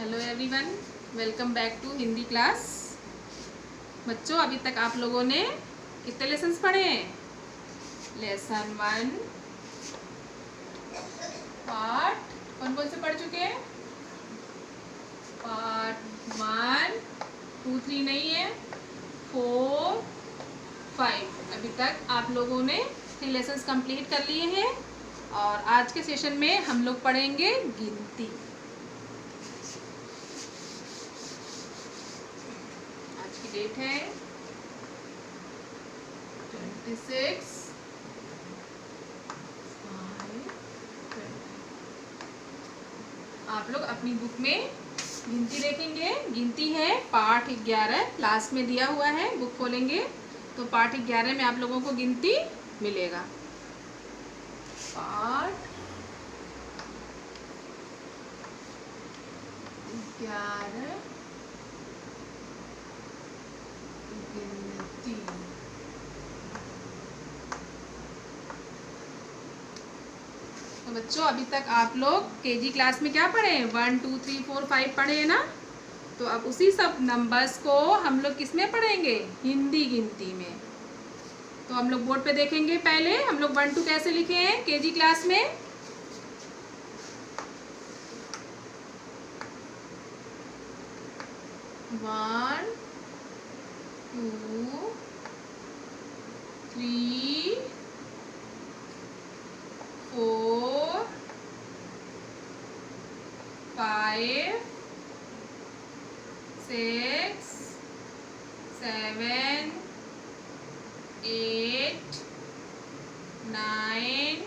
Hello everyone, welcome back to Hindi class. बच्चों, अभी तक आप लोगों ने कितने लेसन्स पढ़े हैं? लेसन 1 पार्ट कौन कौन से पढ़ चुके हैं? पार्ट 1, 2, 3 नहीं है, 4, 5। अभी तक आप लोगों ने 3 लेसन्स कंप्लीट कर लिए हैं और आज के सेशन में हम लोग पढ़ेंगे गिनती। आज की डेट है 26 आप लोग अपनी बुक में गिनती देखेंगे। गिनती है पाठ 11, लास्ट में दिया हुआ है। बुक खोलेंगे तो पाठ 11 में आप लोगों को गिनती मिलेगा। पाठ 11 गिनती। तो बच्चों, अभी तक आप लोग केजी क्लास में क्या पढ़े हैं? 1, 2, 3, 4, 5 पढ़े हैं ना। तो अब उसी सब नंबर्स को हम लोग किस में पढ़ेंगे? हिंदी गिनती में। तो हम लोग बोर्ड पे देखेंगे। पहले हम लोग 1, 2 कैसे लिखे हैं केजी क्लास में? वन, 2, 3, 4, 5, 6, 7, 8, 9,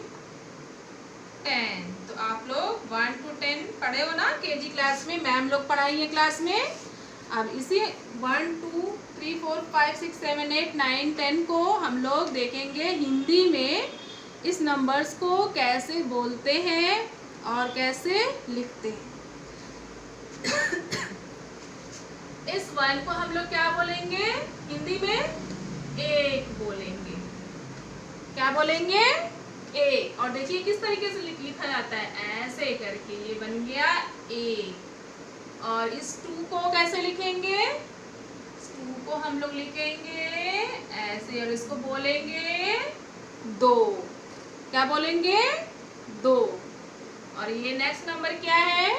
10। तो आप लोग 1 to 10 पढ़े हो ना केजी क्लास में? मैम लोग पढ़ाई है क्लास में। अब इसी 1, 2, 3, 4, 5, 6, 7, 8, 9, 10 को हम लोग देखेंगे हिंदी में इस नंबर्स को कैसे बोलते हैं और कैसे लिखते हैं। इस 1 को हम लोग क्या बोलेंगे हिंदी में? एक बोलेंगे। क्या बोलेंगे? एक। और देखिए किस तरीके से लिखा जाता है, ऐसे करके। ये बन गया एक। और इस 2 को कैसे लिखेंगे? इस 2 को हम लोग लिखेंगे ऐसे और इसको बोलेंगे 2। क्या बोलेंगे? 2। और ये नेक्स्ट नंबर क्या है?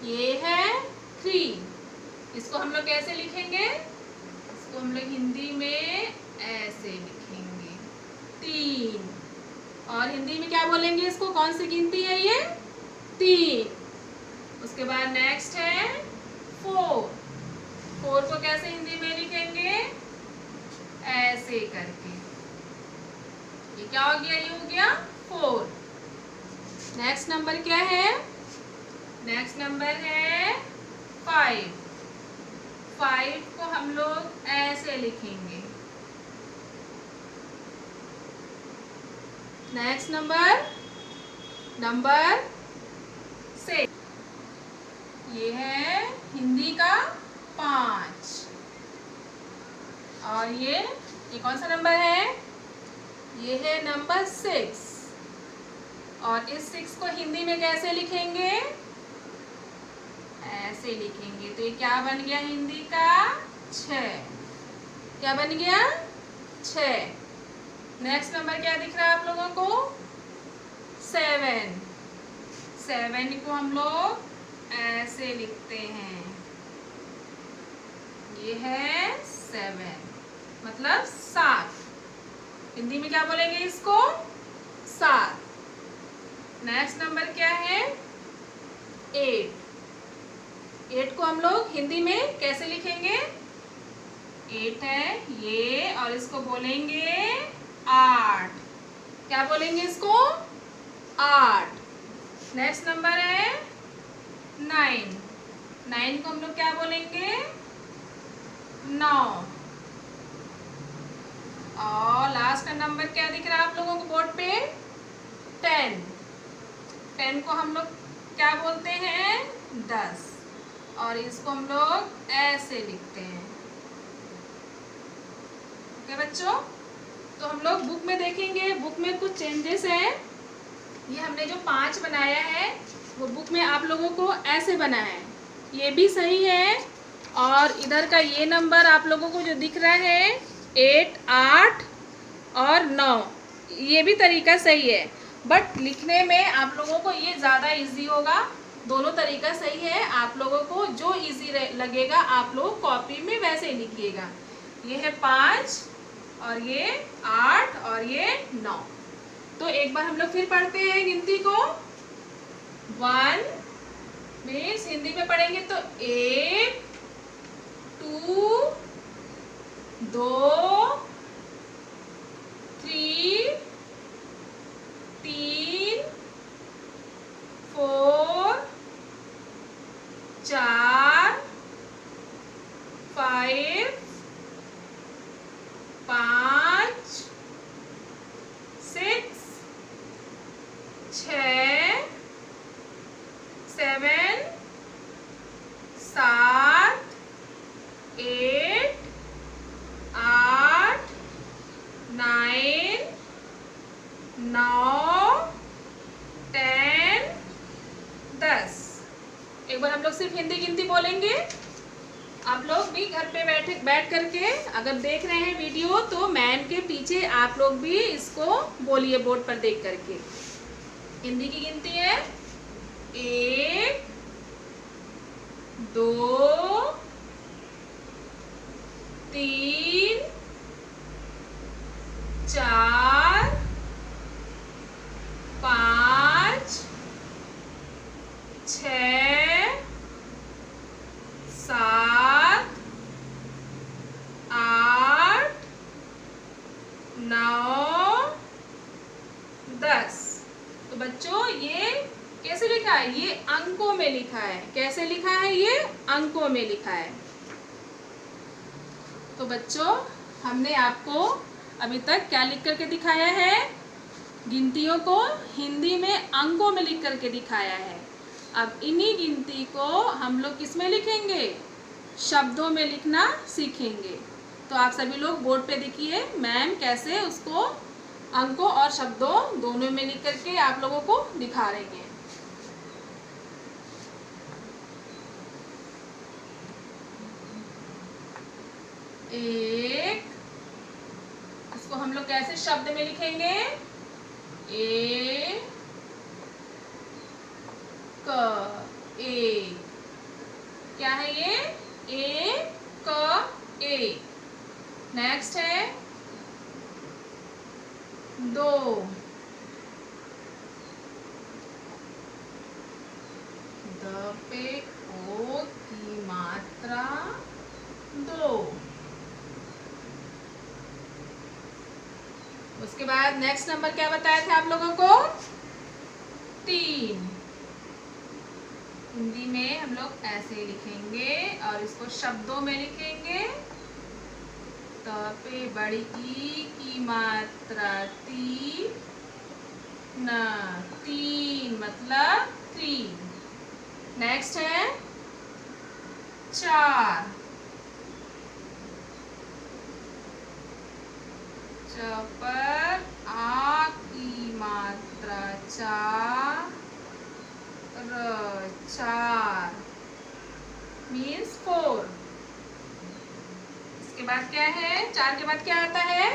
ये है 3। इसको हम लोग कैसे लिखेंगे? इसको हम लोग हिंदी में ऐसे लिखेंगे 3। और हिंदी में क्या बोलेंगे इसको? कौन सी गिनती है ये? 3। उसके बाद नेक्स्ट है 4। 4 को कैसे हिंदी में लिखेंगे? ऐसे करके। ये क्या हो गया? ये हो गया 4। नेक्स्ट नंबर क्या है? नेक्स्ट नंबर है 5। 5 को हम लोग ऐसे लिखेंगे। Next number 6। ये है हिंदी का 5। और ये कौन सा नंबर है? ये है नंबर 6। और इस 6 को हिंदी में कैसे लिखेंगे? ऐसे लिखेंगे। तो ये क्या बन गया हिंदी का? 6। क्या बन गया? 6। नेक्स्ट नंबर क्या दिख रहा है आप लोगों को? 7। 7 को हम लोग ऐसे लिखते हैं। ये है 7, मतलब 7। हिंदी में क्या बोलेंगे इसको? 7। नेक्स्ट नंबर क्या है? 8। 8 को हम लोग हिंदी में कैसे लिखेंगे? 8 है ये और इसको बोलेंगे 8। क्या बोलेंगे इसको? 8। नेक्स्ट नंबर है 9। 9 को हम लोग क्या बोलेंगे? 9। और लास्ट का नंबर क्या दिख रहा है आप लोगों को बोर्ड पे? 10। 10 को हम लोग क्या बोलते हैं? 10। और इसको हम लोग ऐसे लिखते हैं। ओके बच्चों, तो हम लोग बुक में देखेंगे। बुक में कुछ चेंजेस हैं। ये हमने जो 5 बनाया है वो बुक में आप लोगों को ऐसे बना है। ये भी सही है। और इधर का ये नंबर आप लोगों को जो दिख रहा है 8, 8 और 9, ये भी तरीका सही है, बट लिखने में आप लोगों को ये ज़्यादा इजी होगा। दोनों तरीका सही है, आप लोगों को जो इजी लगेगा आप लोग कॉपी में वैसे ही लिखिएगा। ये है 5 और ये 8 और ये 9। तो एक बार हम लोग फिर पढ़ते हैं गिनती को। 1 मीन्स हिंदी में पढ़ेंगे तो 1, 2, 2, 3, 3, 4, 4, 5, 5, 6, 6, 7, 7, 8, 8, 9, 9, 10, 10। एक बार हम लोग सिर्फ हिंदी गिनती बोलेंगे। आप लोग भी घर पे बैठ करके अगर देख रहे हैं वीडियो तो मैम के पीछे आप लोग भी इसको बोलिए बोर्ड पर देख करके। हिंदी की गिनती है 1, 2, 3, 4, 5, 6, 7, 8, 9, 10। तो बच्चों ये कैसे लिखा है? ये अंकों में लिखा है। कैसे लिखा है? ये अंकों में लिखा है। तो बच्चों हमने आपको अभी तक क्या लिख करके दिखाया है? गिनतियों को हिंदी में अंकों में लिख करके दिखाया है। अब इन्हीं गिनती को हम लोग किस में लिखेंगे? शब्दों में लिखना सीखेंगे। तो आप सभी लोग बोर्ड पे देखिए मैम कैसे उसको अंकों और शब्दों दोनों में लिख करके आप लोगों को दिखा रही हैं। एक, इसको हम लोग कैसे शब्द में लिखेंगे? एक, एक। क्या है ये? एक, एक। नेक्स्ट है 2, द पे ओ की मात्रा 2। उसके बाद नेक्स्ट नंबर क्या बताया था आप लोगों को? 3। हिंदी में हम लोग ऐसे लिखेंगे और इसको शब्दों में लिखेंगे। त पे बड़ी ई की मात्रा 3, 3 मतलब 3। नेक्स्ट है 4, च पर आ की मात्रा 4, 4 मीन्स 4। इसके बाद क्या है? 4 के बाद क्या आता है?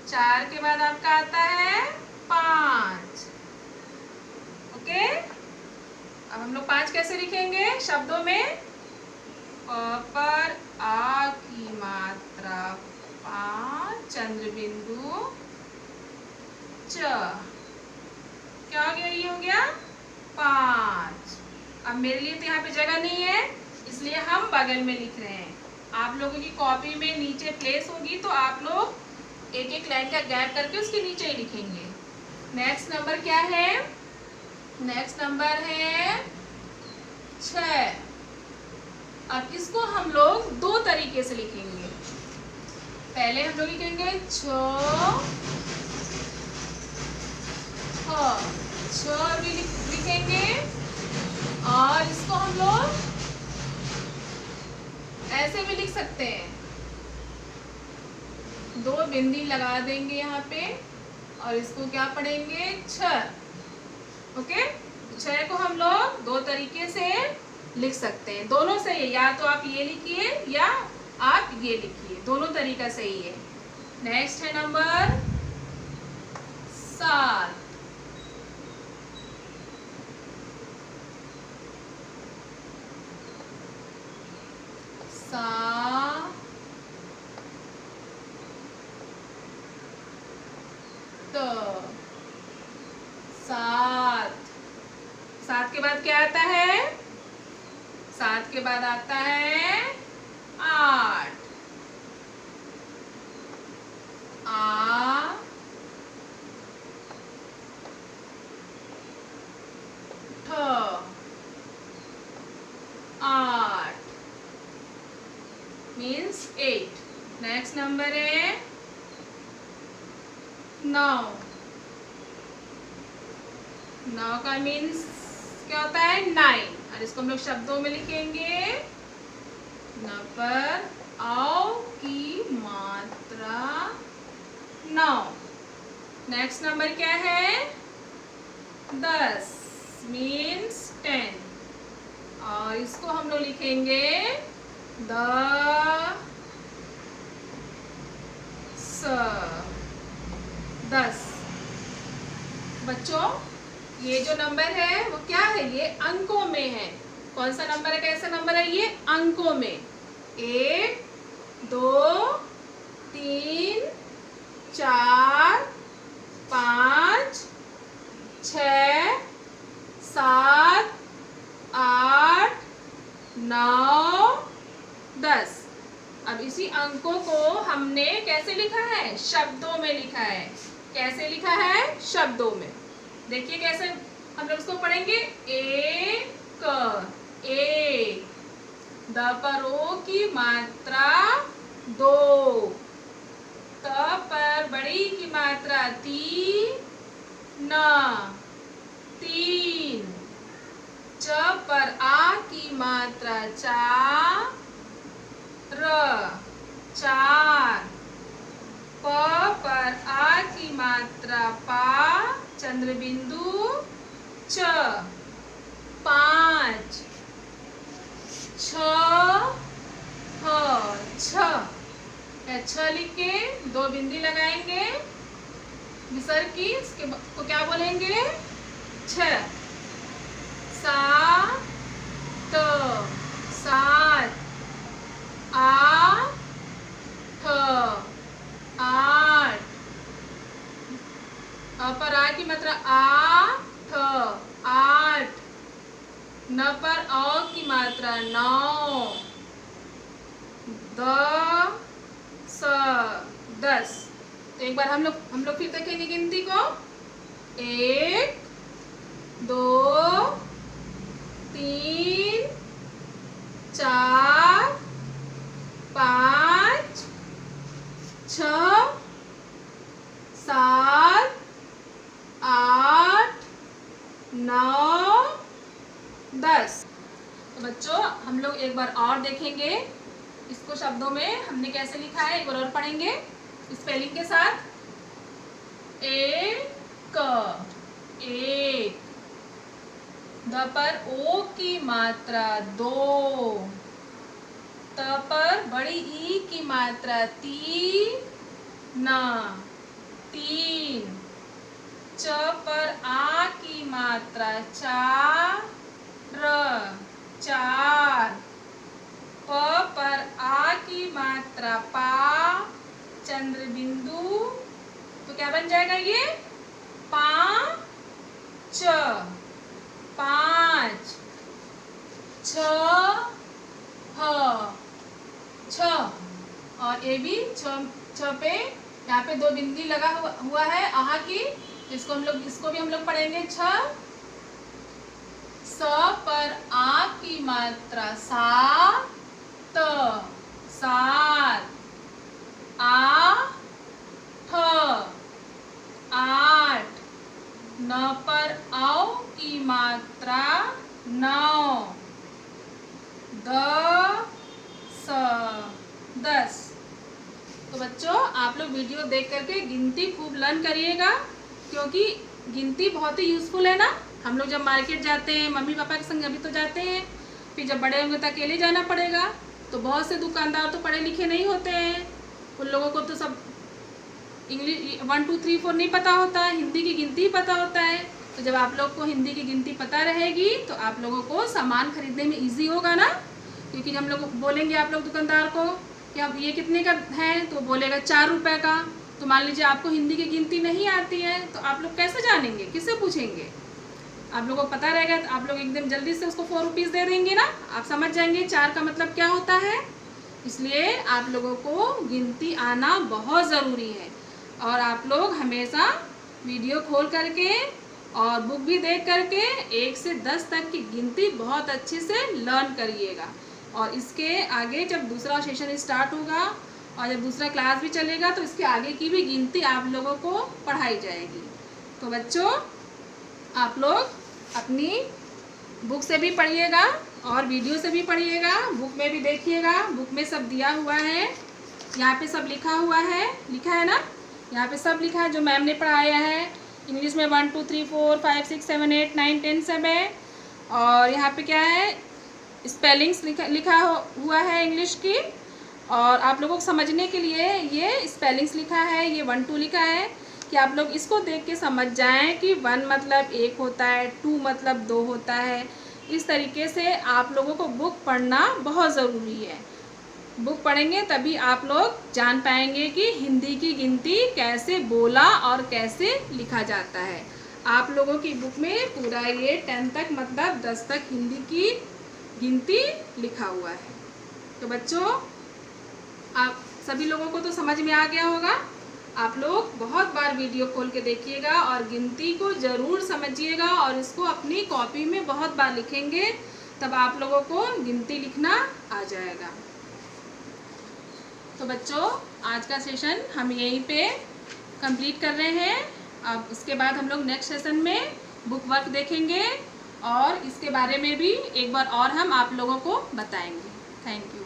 4 के बाद आपका आता है 5। ओके, अब हम लोग 5 कैसे लिखेंगे शब्दों में? प पर आ की मात्रा 5, चंद्र बिंदु च। क्या हो गया? ये हो गया 5। अब मेरे लिए तो यहाँ पे जगह नहीं है इसलिए हम बगल में लिख रहे हैं। आप लोगों की कॉपी में नीचे प्लेस होगी तो आप लोग एक एक लाइन का गैप करके उसके नीचे ही लिखेंगे। नेक्स्ट नंबर क्या है? नेक्स्ट नंबर है 6। अब इसको हम लोग 2 तरीके से लिखेंगे। पहले हम लोग लिखेंगे 6 भी लिखेंगे और इसको हम लोग ऐसे भी लिख सकते हैं। 2 बिंदी लगा देंगे यहाँ पे और इसको क्या पढ़ेंगे? 6। ओके, 6 को हम लोग 2 तरीके से लिख सकते हैं। दोनों सही है, या तो आप ये लिखिए या आप ये लिखिए, दोनों तरीका सही है। नेक्स्ट है नंबर 7। सात। सात के बाद क्या आता है? सात के बाद आता है 8। आठ मीन्स 8। नेक्स्ट नंबर है 9। 9 का मीन्स क्या होता है? 9। और इसको हम लोग शब्दों में लिखेंगे। न पर औ की मात्रा 9। नेक्स्ट नंबर क्या है? 10 मीन्स 10। और इसको हम लोग लिखेंगे 10। बच्चों ये जो नंबर है वो क्या है? ये अंकों में है। कौन सा नंबर है? कैसा नंबर है ये? अंकों में। 1 2 3 4 5 6 7 8 9 10। अब इसी अंकों को हमने कैसे लिखा है? शब्दों में लिखा है। कैसे लिखा है? शब्दों में। देखिए कैसे हम लोग इसको पढ़ेंगे। एक द पर ओ की मात्रा 2, त पर बड़ी की मात्रा 3, च पर आ की मात्रा 4, प पर आ की मात्रा पा, चंद्र बिंदु च, 5, 6 छ लिख के 2 बिंदी लगाएंगे विसर की, इसके को क्या बोलेंगे? 6। 7 8 अ पर आ की मात्रा 8, न पर औ की मात्रा 9, 10। तो एक बार हम लोग फिर देखेंगे गिनती को। 1 2 3 4 5 6 7 8 9 10। तो बच्चों हम लोग एक बार और देखेंगे इसको शब्दों में हमने कैसे लिखा है। एक बार और पढ़ेंगे स्पेलिंग के साथ। एक द पर ओ की मात्रा 2, त पर बड़ी ई की मात्रा 3, च पर आ की मात्रा 4, प पर आ की मात्रा पा, चंद्र बिंदु, तो क्या बन जाएगा ये? 5 6 और ये भी 6 पे यहाँ पे 2 बिंदी लगा हुआ है आहा की। इसको भी हम लोग पढ़ेंगे 6। स पर आ की मात्रा 7, 8 न पर औ की मात्रा 9, 10। तो बच्चों आप लोग वीडियो देख करके गिनती खूब लर्न करिएगा, क्योंकि गिनती बहुत ही यूजफुल है ना। हम लोग जब मार्केट जाते हैं, मम्मी पापा के संग अभी तो जाते हैं, फिर जब बड़े होंगे तो अकेले जाना पड़ेगा। तो बहुत से दुकानदार तो पढ़े लिखे नहीं होते हैं, उन लोगों को तो सब इंग्लिश 1 2 3 4 नहीं पता होता है, हिंदी की गिनती पता होता है। तो जब आप लोग को हिंदी की गिनती पता रहेगी तो आप लोगों को सामान खरीदने में ईजी होगा ना, क्योंकि हम लोग बोलेंगे आप लोग दुकानदार को कि अब ये कितने का है, तो बोलेगा 4 रुपये का। तो मान लीजिए आपको हिंदी की गिनती नहीं आती है, तो आप लोग कैसे जानेंगे, किससे पूछेंगे? आप लोगों को पता रहेगा तो आप लोग एकदम जल्दी से उसको 4 रुपीज़ दे देंगे ना, आप समझ जाएंगे 4 का मतलब क्या होता है। इसलिए आप लोगों को गिनती आना बहुत ज़रूरी है, और आप लोग हमेशा वीडियो खोल करके और बुक भी देख करके 1 से 10 तक की गिनती बहुत अच्छे से लर्न करिएगा। और इसके आगे जब दूसरा सेशन स्टार्ट होगा और जब दूसरा क्लास भी चलेगा तो इसके आगे की भी गिनती आप लोगों को पढ़ाई जाएगी। तो बच्चों, आप लोग अपनी बुक से भी पढ़िएगा और वीडियो से भी पढ़िएगा, बुक में भी देखिएगा, बुक में सब दिया हुआ है, यहाँ पे सब लिखा हुआ है, लिखा है ना, यहाँ पे सब लिखा है जो मैम ने पढ़ाया है। इंग्लिश में 1 2 3 4 5 6 7 8 9 10 सब है। और यहाँ पे क्या है, स्पेलिंग्स लिखा हुआ है इंग्लिश की, और आप लोगों को समझने के लिए ये स्पेलिंग्स लिखा है, ये 1 2 लिखा है, कि आप लोग इसको देख के समझ जाएं कि 1 मतलब 1 होता है, 2 मतलब 2 होता है। इस तरीके से आप लोगों को बुक पढ़ना बहुत ज़रूरी है। बुक पढ़ेंगे तभी आप लोग जान पाएंगे कि हिंदी की गिनती कैसे बोला और कैसे लिखा जाता है। आप लोगों की बुक में पूरा ये 10 तक मतलब 10 तक हिंदी की गिनती लिखा हुआ है। तो बच्चों, आप सभी लोगों को तो समझ में आ गया होगा। आप लोग बहुत बार वीडियो खोल के देखिएगा और गिनती को ज़रूर समझिएगा, और इसको अपनी कॉपी में बहुत बार लिखेंगे, तब आप लोगों को गिनती लिखना आ जाएगा। तो बच्चों, आज का सेशन हम यहीं पे कंप्लीट कर रहे हैं। अब इसके बाद हम लोग नेक्स्ट सेशन में बुक वर्क देखेंगे और इसके बारे में भी एक बार और हम आप लोगों को बताएंगे। Thank you.